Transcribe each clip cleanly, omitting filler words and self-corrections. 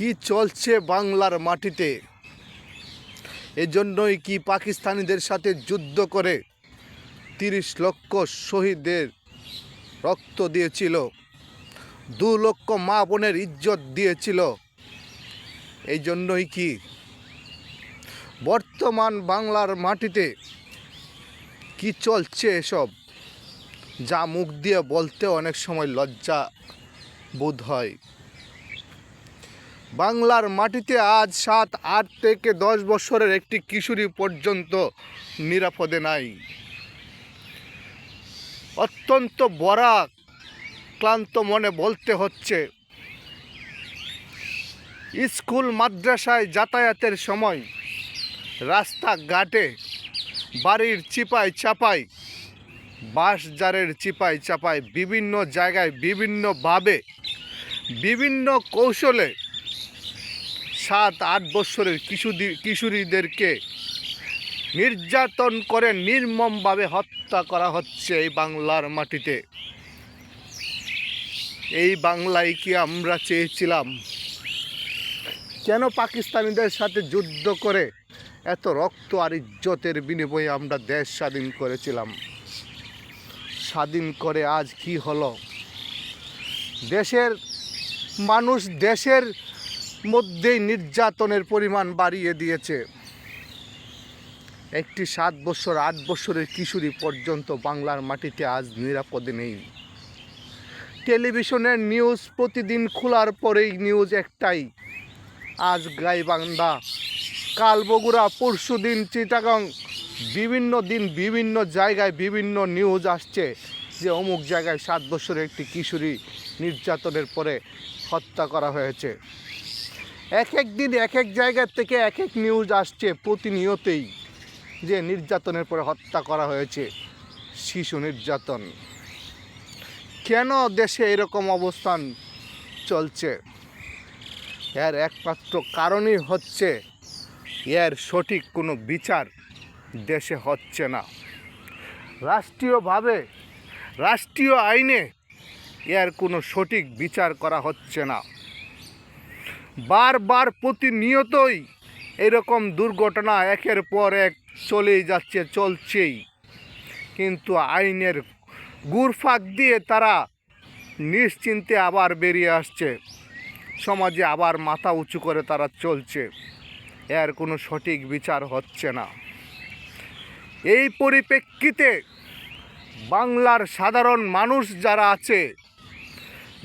কি চলছে বাংলার মাটিতে? এজন্যই কি পাকিস্তানিদের সাথে যুদ্ধ করে ৩০ লক্ষ শহীদদের রক্ত দিয়েছিল, ২ লক্ষ মা বোনের ইজ্জত দিয়েছিল? এই জন্যই কি বর্তমান বাংলার মাটিতে কি চলছে এসব, যা মুখ দিয়ে বলতে অনেক সময় লজ্জা বোধ হয়। বাংলার মাটিতে আজ ৭, ৮ থেকে ১০ বছরের একটি কিশোরী পর্যন্ত নিরাপদে নাই। অত্যন্ত বড়া ক্লান্ত মনে বলতে হচ্ছে, স্কুল মাদ্রাসায় যাতায়াতের সময়, রাস্তাঘাটে, বাড়ির চিপায় চাপায়, বাঁশঝাড়ের চিপায় চাপায়, বিভিন্ন জায়গায় বিভিন্নভাবে বিভিন্ন কৌশলে ৭, ৮ বছরের কিশোরীদেরকে নির্যাতন করে নির্মমভাবে হত্যা করা হচ্ছে এই বাংলার মাটিতে। এই বাংলায় কি আমরা চেয়েছিলাম? কেন পাকিস্তানিদের সাথে যুদ্ধ করে এত রক্ত আর ইজ্জতের বিনিময়ে আমরা দেশ স্বাধীন করেছিলাম? স্বাধীন করে আজ কি হলো? দেশের মানুষ দেশের মধ্যেই নির্যাতনের পরিমাণ বাড়িয়ে দিয়েছে। একটি ৭ বছর ৮ বছরের কিশোরী পর্যন্ত বাংলার মাটিতে আজ নিরাপদে নেই। টেলিভিশনের নিউজ প্রতিদিন খোলার পরেই নিউজ একটাই, আজ গাইবান্ধা, কাল বগুড়া, পরশু দিন চিটাগাং, বিভিন্ন দিন বিভিন্ন জায়গায় বিভিন্ন নিউজ আসছে যে অমুক জায়গায় ৭ বছরের একটি কিশোরী নির্যাতনের পরে হত্যা করা হয়েছে। এক এক দিন এক এক জায়গা থেকে এক এক নিউজ আসছে প্রতিনিয়তই যে নির্যাতনের পরে হত্যা করা হয়েছে, শিশু নির্যাতন। কেন দেশে এরকম অবস্থান চলছে? এর একমাত্র কারণই হচ্ছে এর সঠিক কোনো বিচার দেশে হচ্ছে না। রাষ্ট্রীয়ভাবে, রাষ্ট্রীয় আইনে এর কোনো সঠিক বিচার করা হচ্ছে না। বারবার প্রতিনিয়তই এরকম দুর্ঘটনা একের পর এক চলেই যাচ্ছে, চলছেই, কিন্তু আইনের গুরফাক দিয়ে তারা নিশ্চিন্তে আবার বেরিয়ে আসছে, সমাজে আবার মাথা উঁচু করে তারা চলছে। এর কোনো সঠিক বিচার হচ্ছে না। এই পরিপ্রেক্ষিতে বাংলার সাধারণ মানুষ যারা আছে,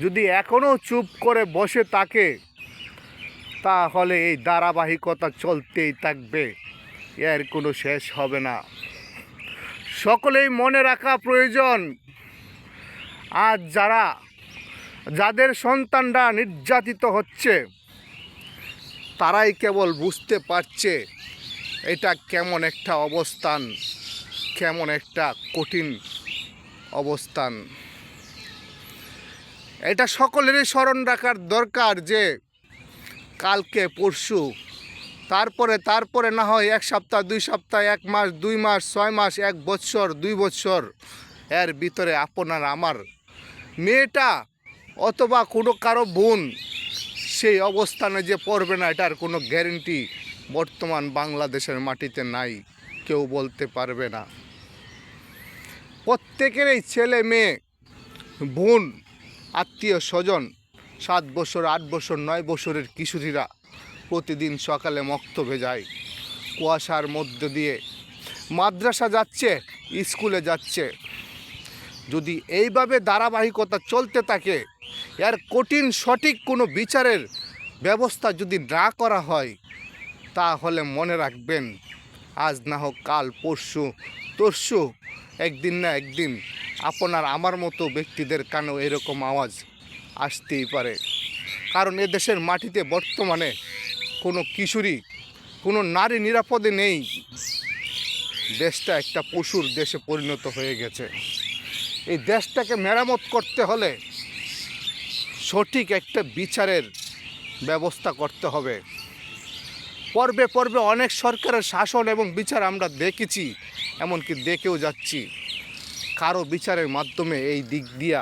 যদি এখনও চুপ করে বসে থাকে, তাহলে এই ধারাবাহিকতা চলতেই থাকবে, এর কোনো শেষ হবে না। সকলেই মনে রাখা প্রয়োজন, আজ যাদের সন্তানরা নির্যাতিত হচ্ছে, তারাই কেবল বুঝতে পারছে এটা কেমন একটা অবস্থান, কেমন একটা কঠিন অবস্থান। এটা সকলেরই স্মরণ রাখার দরকার যে কালকে পরশু, তারপরে না হয় 1 সপ্তাহ, 2 সপ্তাহ, 1 মাস, 2 মাস, 6 মাস, 1 বছর, 2 বছর, এর ভিতরে আপনার আমার মেয়েটা অথবা কোনো কারো বোন সেই অবস্থানে যে পড়বে না, এটার কোনো গ্যারেন্টি বর্তমান বাংলাদেশের মাটিতে নাই, কেউ বলতে পারবে না। প্রত্যেকেরই ছেলে মেয়ে, বোন, আত্মীয় স্বজন, 7 বছর, 8 বছর, 9 বছরের কিশোরীরা প্রতিদিন সকালে মক্তবে যায়, কুয়াশার মধ্য দিয়ে মাদ্রাসা যাচ্ছে, স্কুলে যাচ্ছে। যদি এইভাবে ধারাবাহিকতা চলতে থাকে, এর কঠিন সঠিক কোনো বিচারের ব্যবস্থা যদি না করা হয়, তাহলে মনে রাখবেন, আজ না হোক কাল, পরশু, তরশু, একদিন না একদিন আপনার আমার মতো ব্যক্তিদের কানেও এরকম আওয়াজ আসতেই পারে। কারণ এদেশের মাটিতে বর্তমানে কোনো কিশোরী, কোনো নারী নিরাপদে নেই। দেশটা একটা পশুর দেশে পরিণত হয়ে গেছে। এই দেশটাকে মেরামত করতে হলে সঠিক একটা বিচারের ব্যবস্থা করতে হবে। পর্বে পর্বে অনেক সরকারের শাসন এবং বিচার আমরা দেখেছি, এমনকি দেখেও যাচ্ছি। কারো বিচারের মাধ্যমে এই দিক দিয়া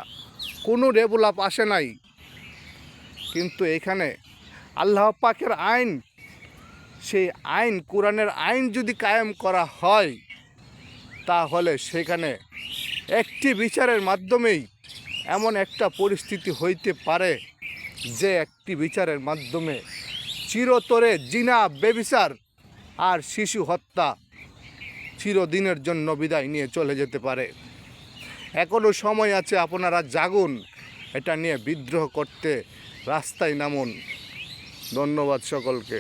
কোনো ডেভেলপ আসে নাই। কিন্তু এখানে আল্লাহ পাকের আইন, সেই আইন, কোরআনের আইন যদি কায়েম করা হয়, তাহলে সেখানে একটি বিচারের মাধ্যমেই এমন একটা পরিস্থিতি হইতে পারে যে একটি বিচারের মাধ্যমে চিরতরে জিনা, বেবিচার আর শিশু হত্যা চিরদিনের জন্য বিদায় নিয়ে চলে যেতে পারে। এখনও সময় আছে, আপনারা জাগুন, এটা নিয়ে বিদ্রোহ করতে রাস্তায় নামুন। ধন্যবাদ সকলকে।